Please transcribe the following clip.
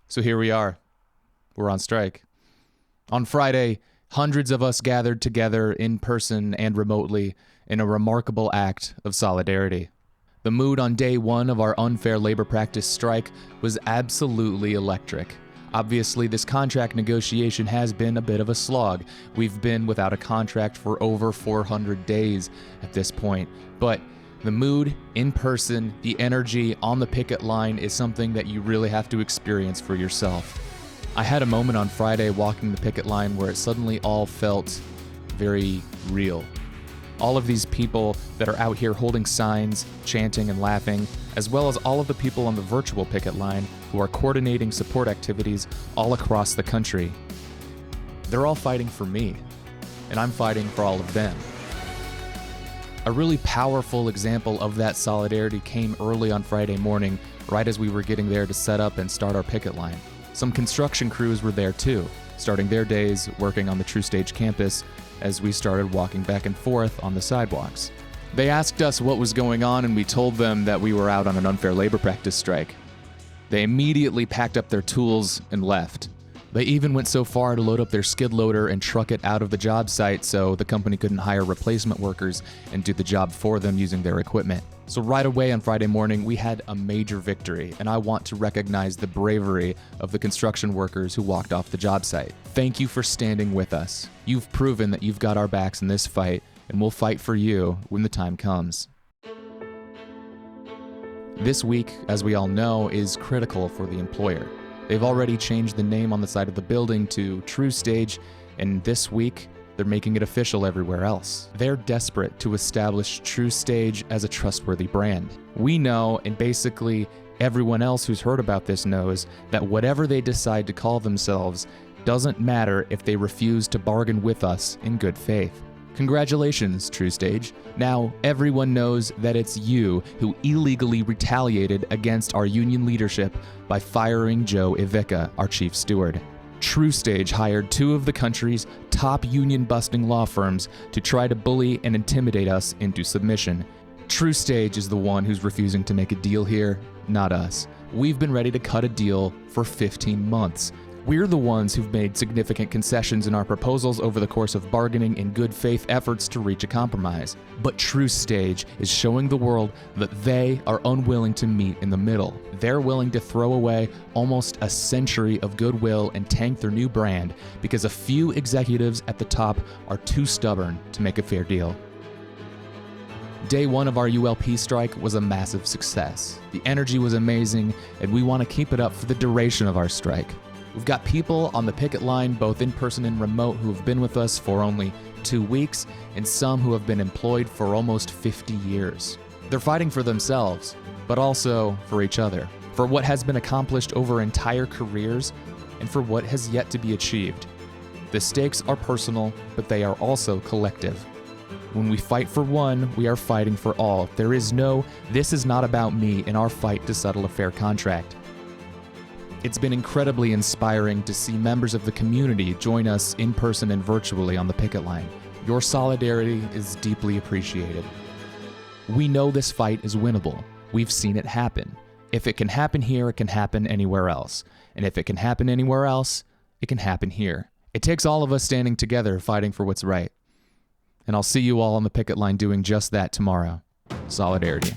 So here we are. We're on strike. On Friday, hundreds of us gathered together in person and remotely in a remarkable act of solidarity. The mood on day one of our unfair labor practice strike was absolutely electric. Obviously, this contract negotiation has been a bit of a slog. We've been without a contract for over 400 days at this point, but the mood, in person, the energy on the picket line is something that you really have to experience for yourself. I had a moment on Friday walking the picket line where it suddenly all felt very real. All of these people that are out here holding signs, chanting and laughing, as well as all of the people on the virtual picket line who are coordinating support activities all across the country. They're all fighting for me, and I'm fighting for all of them. A really powerful example of that solidarity came early on Friday morning, right as we were getting there to set up and start our picket line. Some construction crews were there too, starting their days working on the TruStage campus as we started walking back and forth on the sidewalks. They asked us what was going on, and we told them that we were out on an unfair labor practice strike. They immediately packed up their tools and left. They even went so far to load up their skid loader and truck it out of the job site so the company couldn't hire replacement workers and do the job for them using their equipment. So right away on Friday morning, we had a major victory, and I want to recognize the bravery of the construction workers who walked off the job site. Thank you for standing with us. You've proven that you've got our backs in this fight, and we'll fight for you when the time comes. This week, as we all know, is critical for the employer. They've already changed the name on the side of the building to TruStage, and this week, they're making it official everywhere else. They're desperate to establish TruStage as a trustworthy brand. We know, and basically everyone else who's heard about this knows, that whatever they decide to call themselves doesn't matter if they refuse to bargain with us in good faith. Congratulations, TruStage. Now everyone knows that it's you who illegally retaliated against our union leadership by firing Joe Ivica, our chief steward. TruStage hired two of the country's top union-busting law firms to try to bully and intimidate us into submission. TruStage is the one who's refusing to make a deal here, not us. We've been ready to cut a deal for 15 months. We're the ones who've made significant concessions in our proposals over the course of bargaining in good faith efforts to reach a compromise. But TruStage is showing the world that they are unwilling to meet in the middle. They're willing to throw away almost a century of goodwill and tank their new brand because a few executives at the top are too stubborn to make a fair deal. Day one of our ULP strike was a massive success. The energy was amazing, and we want to keep it up for the duration of our strike. We've got people on the picket line, both in person and remote, who have been with us for only 2 weeks, and some who have been employed for almost 50 years. They're fighting for themselves, but also for each other, for what has been accomplished over entire careers, and for what has yet to be achieved. The stakes are personal, but they are also collective. When we fight for one, we are fighting for all. There is no, this is not about me in our fight to settle a fair contract. It's been incredibly inspiring to see members of the community join us in person and virtually on the picket line. Your solidarity is deeply appreciated. We know this fight is winnable. We've seen it happen. If it can happen here, it can happen anywhere else. And if it can happen anywhere else, it can happen here. It takes all of us standing together fighting for what's right. And I'll see you all on the picket line doing just that tomorrow. Solidarity.